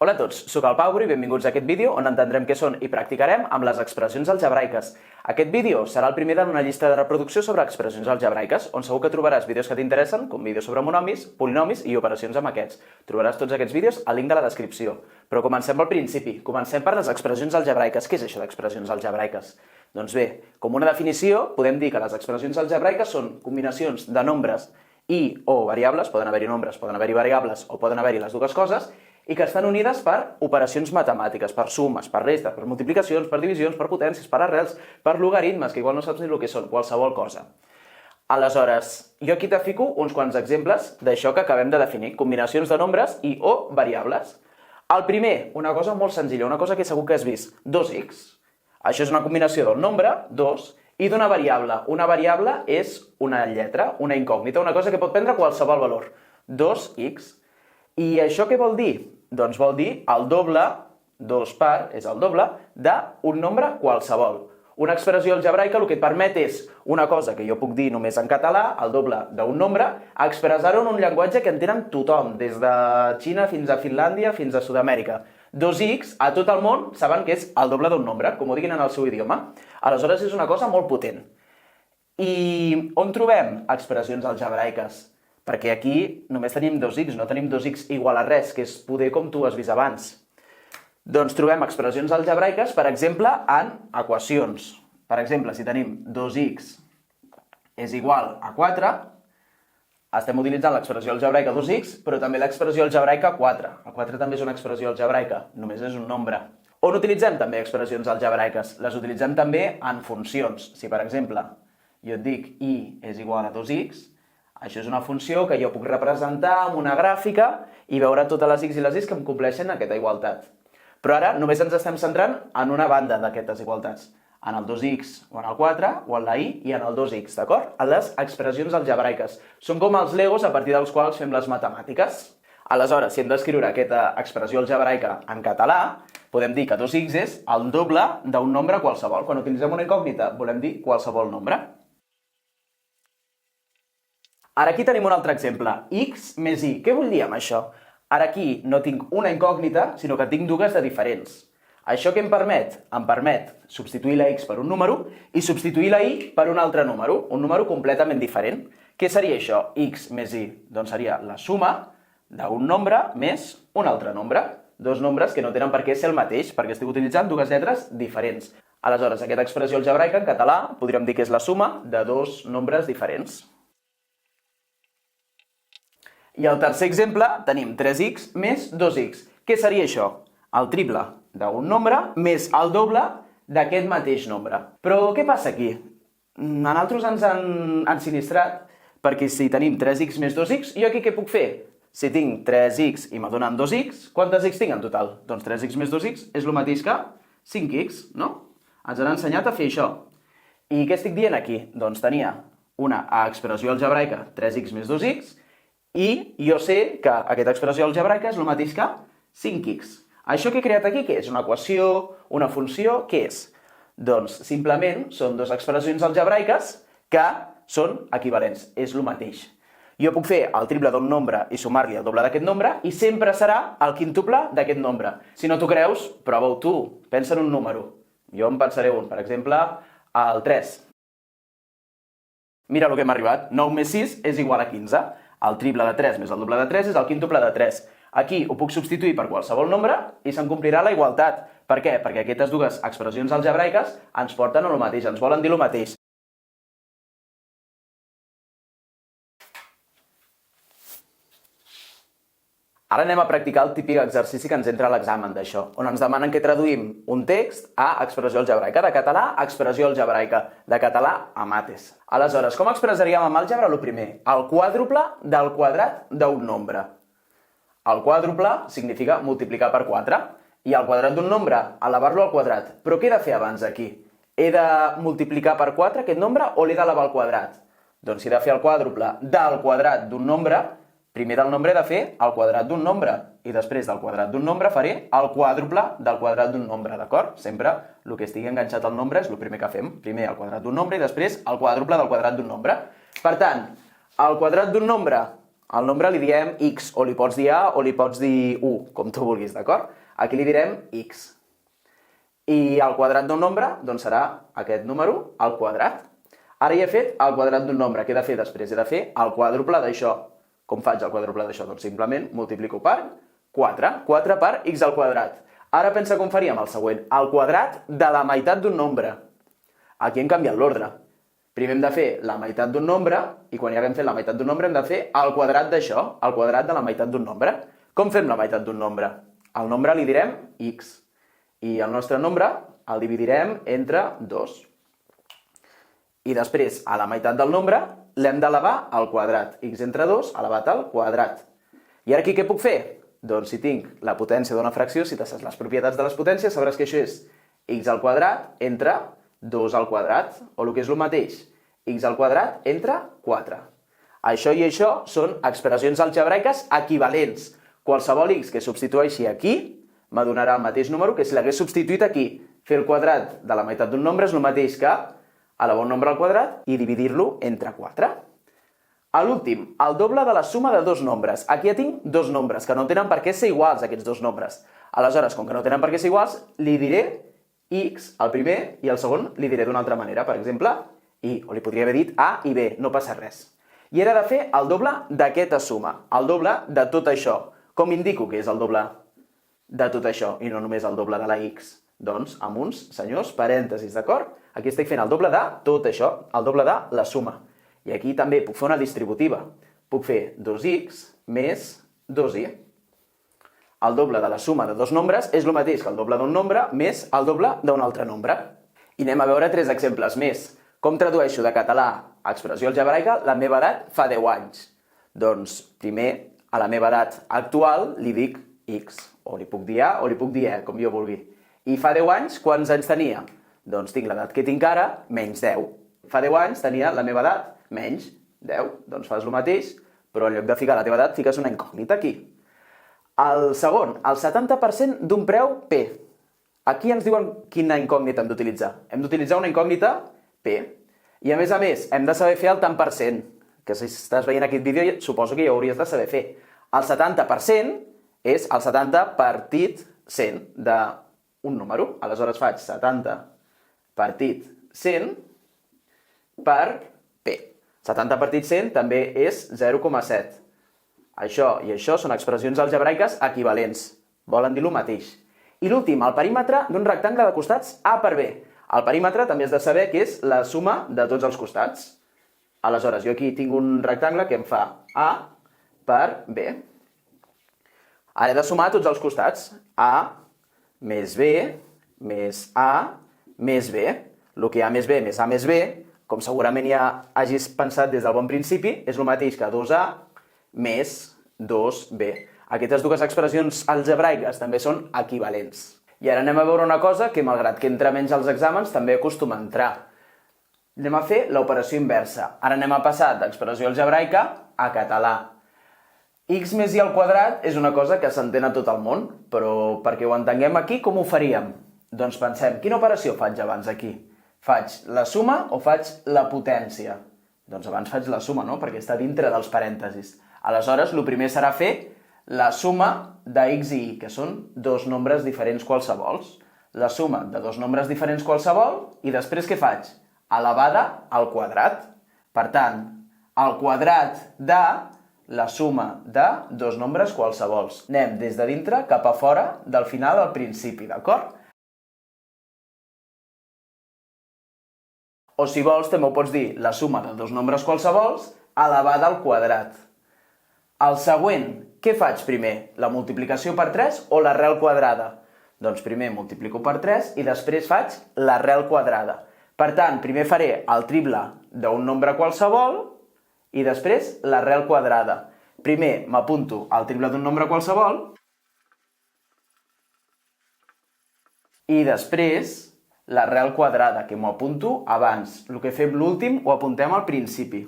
Hola a tots, soc el Pau i benvinguts a aquest vídeo on entendrem què són i practicarem amb les expressions algebraiques. Aquest vídeo serà el primer d'una llista de reproducció sobre expressions algebraiques, on segur que trobaràs vídeos que t'interessen, com vídeos sobre monomis, polinomis i operacions amb aquests. Trobaràs tots aquests vídeos al link de la descripció. Però comencem pel principi, comencem per les expressions algebraiques. Què és això d'expressions algebraiques? Doncs bé, com una definició, podem dir que les expressions algebraiques són combinacions de nombres i o variables, poden haver-hi nombres, poden haver-hi variables o poden haver-hi les dues coses, i que estan unides per operacions matemàtiques, per sumes, per restes, per multiplicacions, per divisions, per potències, per arrels, per logaritmes, que igual no saps ni el que són, qualsevol cosa. Aleshores, jo aquí te fico uns quants exemples d'això que acabem de definir, combinacions de nombres i o variables. El primer, una cosa molt senzilla, una cosa que segur que has vist, 2x. Això és una combinació del nombre, 2, i d'una variable. Una variable és una lletra, una incògnita, una cosa que pot prendre qualsevol valor. 2x. I això què vol dir? Doncs vol dir el doble, 2 per, és el doble, d'un nombre qualsevol. Una expressió algebraica el que et permet és una cosa que jo puc dir només en català, el doble d'un nombre, a expressar-ho en un llenguatge que entenen tothom, des de Xina fins a Finlàndia fins a Sud-amèrica. 2x, a tot el món, saben que és el doble d'un nombre, com ho diguin en el seu idioma. Aleshores és una cosa molt potent. I on trobem expressions algebraiques? Perquè aquí només tenim 2x, no tenim 2x igual a res, que és poder com tu has vist abans. Doncs trobem expressions algebraiques, per exemple, en equacions. Per exemple, si tenim 2x és igual a 4, estem utilitzant l'expressió algebraica 2x, però també l'expressió algebraica 4. El 4 també és una expressió algebraica, només és un nombre. On utilitzem també expressions algebraiques? Les utilitzem també en funcions. Si, per exemple, jo et dic y és igual a 2x, això és una funció que jo puc representar amb una gràfica i veure totes les x i les y que em compleixen aquesta igualtat. Però ara només ens estem centrant en una banda d'aquestes igualtats, en el 2x o en el 4 o en la y i en el 2x, d'acord? A les expressions algebraiques. Són com els legos a partir dels quals fem les matemàtiques. Aleshores, si hem d'escriure aquesta expressió algebraica en català, podem dir que 2x és el doble d'un nombre qualsevol. Quan utilitzem una incògnita volem dir qualsevol nombre. Ara aquí tenim un altre exemple, x més y. Què vull dir amb això? Ara aquí no tinc una incògnita, sinó que tinc dues de diferents. Això què em permet? Em permet substituir la x per un número i substituir la y per un altre número, un número completament diferent. Què seria això, x més y? Doncs seria la suma d'un nombre més un altre nombre. Dos nombres que no tenen per què ser el mateix, perquè estic utilitzant dues lletres diferents. Aleshores, aquesta expressió algebraica en català podríem dir que és la suma de dos nombres diferents. I al tercer exemple tenim 3x més 2x. Què seria això? El triple d'un nombre més el doble d'aquest mateix nombre. Però què passa aquí? A nosaltres ens han ensinistrat perquè si tenim 3x més 2x, jo aquí què puc fer? Si tinc 3x i me donen 2x, quantes x tinc en total? Doncs 3x més 2x és el mateix que 5x, no? Ens han ensenyat a fer això. I què estic dient aquí? Doncs tenia una expressió algebraica 3x més 2x, i jo sé que aquesta expressió algebraica és el mateix que 5x. Això que he creat aquí, què és? Una equació? Una funció? Què és? Doncs simplement són dues expressions algebraiques que són equivalents, és el mateix. Jo puc fer el triple d'un nombre i sumar-li el doble d'aquest nombre i sempre serà el quíntuple d'aquest nombre. Si no t'ho creus, prova-ho tu, pensa en un número. Jo em pensaré un, per exemple, el 3. Mira el que hem arribat, 9 més 6 és igual a 15. El triple de 3 més el doble de 3 és el quíntuple de 3. Aquí ho puc substituir per qualsevol nombre i se'm complirà la igualtat. Per què? Perquè aquestes dues expressions algebraiques ens porten a lo mateix, ens volen dir el mateix. Ara anem a practicar el típic exercici que ens entra a l'examen d'això, on ens demanen que traduïm un text a expressió algebraica, de català a expressió algebraica, de català a mates. Aleshores, com expressaríem amb àlgebra el primer? El quàdruple del quadrat d'un nombre. El quàdruple significa multiplicar per 4 i el quadrat d'un nombre, elevar-lo al quadrat. Però què he de fer abans aquí? He de multiplicar per 4 aquest nombre o l'he d'elevar al quadrat? Doncs si he de fer el quàdruple del quadrat d'un nombre, primer del nombre he de fer el quadrat d'un nombre i després del quadrat d'un nombre faré el quàdruple del quadrat d'un nombre, d'acord? Sempre el que estigui enganxat al nombre és el primer que fem. Primer el quadrat d'un nombre i després el quàdruple del quadrat d'un nombre. Per tant, el quadrat d'un nombre Al nombre li diem x, o li pots dir a o li pots dir 1, com tu vulguis, d'acord? Aquí li direm x. I el quadrat d'un nombre doncs serà aquest número al quadrat. Ara ja he fet el quadrat d'un nombre. Què he de fer després? He de fer el quàdruple d'això. Com faig el quàdruple d'això? Doncs simplement multiplico per 4. 4 per x al quadrat. Ara pensa com faríem el següent. El quadrat de la meitat d'un nombre. Aquí hem canviat l'ordre. Primer hem de fer la meitat d'un nombre i quan ja haguem fet la meitat d'un nombre hem de fer el quadrat d'això, el quadrat de la meitat d'un nombre. Com fem la meitat d'un nombre? Al nombre li direm x i el nostre nombre el dividirem entre 2. I després, a la meitat del nombre, l'hem d'elevar al quadrat. X entre 2 elevat al quadrat. I ara aquí què puc fer? Doncs si tinc la potència d'una fracció, si te saps les propietats de les potències, sabràs que això és x al quadrat entre 2 al quadrat, o el que és el mateix, x al quadrat entre 4. Això i això són expressions algebraiques equivalents. Qualsevol x que substitueixi aquí me donarà el mateix número que si l'hagués substituït aquí. Fer el quadrat de la meitat d'un nombre és el mateix que elevar un nombre al quadrat i dividir-lo entre 4. A l'últim, el doble de la suma de dos nombres. Aquí ja tinc dos nombres que no tenen per què ser iguals, aquests dos nombres. Aleshores, com que no tenen per què ser iguals, li diré x al primer i al segon li diré d'una altra manera. Per exemple, i, o li podria haver dit a i b, no passa res. I era de fer el doble d'aquesta suma, el doble de tot això. Com indico que és el doble de tot això i no només el doble de la x? Doncs amb uns senyors parèntesis, d'acord? Aquí estic fent el doble de tot això, el doble de la suma. I aquí també puc fer una distributiva. Puc fer 2x més 2y. El doble de la suma de dos nombres és el mateix que el doble d'un nombre més el doble d'un altre nombre. I anem a veure 3 exemples més. Com tradueixo de català a expressió algebraica la meva edat fa 10 anys? Doncs primer, a la meva edat actual li dic x, o li puc dir a o li puc dir e, com jo vulgui. I fa 10 anys, quants anys tenia? Doncs tinc l'edat que tinc ara, menys 10. Fa 10 anys tenia la meva edat, menys 10. Doncs fas el mateix, però en lloc de ficar la teva edat, fiques una incògnita aquí. El segon, el 70% d'un preu P. Aquí ens diuen quina incògnita hem d'utilitzar. Hem d'utilitzar una incògnita P. I a més, hem de saber fer el tant per cent, que si estàs veient aquest vídeo suposo que ja ho hauries de saber fer. El 70% és el 70 partit 100 d'un número. Aleshores faig 70 partit 100 per P. 70 partit 100 també és 0,7. Això i això són expressions algebraiques equivalents. Volen dir el mateix. I l'últim, el perímetre d'un rectangle de costats A per B. El perímetre també has de saber que és la suma de tots els costats. Aleshores, jo aquí tinc un rectangle que em fa A per B. Ara he de sumar tots els costats. A més B més A més B. El que A més B més A més B, com segurament ja hagis pensat des del bon principi, és el mateix que 2A més 2b. Aquestes dues expressions algebraiques també són equivalents. I ara anem a veure una cosa que, malgrat que entra menys als exàmens, també acostuma a entrar. Anem a fer l'operació inversa. Ara anem a passar d'expressió algebraica a català. X més y al quadrat és una cosa que s'entén a tot el món, però perquè ho entenguem aquí, com ho faríem? Doncs pensem, quina operació faig abans aquí? Faig la suma o faig la potència? Doncs abans faig la suma, no? Perquè està dintre dels parèntesis. Aleshores, el primer serà fer la suma de x i y, que són dos nombres diferents qualsevols. La suma de dos nombres diferents qualsevol i després què faig? Elevada al quadrat. Per tant, el quadrat de la suma de dos nombres qualsevols. Anem des de dintre cap a fora del final al principi, d'acord? O si vols, també ho pots dir la suma de dos nombres qualsevols elevada al quadrat. El següent, què faig primer? La multiplicació per 3 o l'arrel quadrada? Doncs primer multiplico per 3 i després faig l'arrel quadrada. Per tant, primer faré el triple d'un nombre qualsevol i després l'arrel quadrada. Primer m'apunto al triple d'un nombre qualsevol i després l'arrel quadrada, que m'ho apunto abans. El que fem l'últim ho apuntem al principi.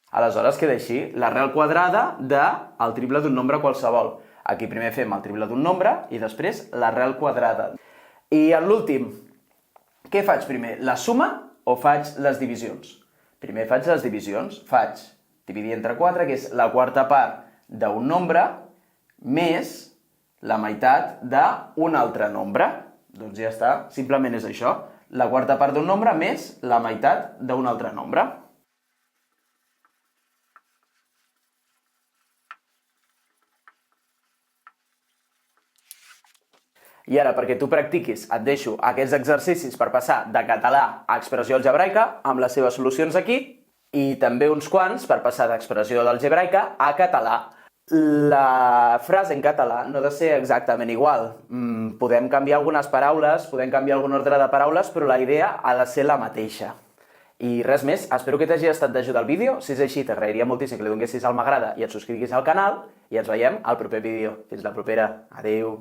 Aleshores queda així, l'arrel quadrada del triple d'un nombre qualsevol. Aquí primer fem el triple d'un nombre i després l'arrel quadrada. I en l'últim, què faig primer? La suma o faig les divisions? Primer faig les divisions. Faig dividir entre 4, que és la quarta part d'un nombre més la meitat d'un altre nombre. Doncs ja està, simplement és això. La quarta part d'un nombre més la meitat d'un altre nombre. I ara, perquè tu practiquis, et deixo aquests exercicis per passar de català a expressió algebraica amb les seves solucions aquí i també uns quants per passar d'expressió d'algebraica a català. La frase en català no ha de ser exactament igual. Podem canviar algunes paraules, podem canviar algun ordre de paraules, però la idea ha de ser la mateixa. I res més, espero que t'hagi estat d'ajudar el vídeo. Si és així, t'agrairia moltíssim que li donessis al m'agrada i et subscriguis al canal i ens veiem al proper vídeo. Fins la propera. Adéu.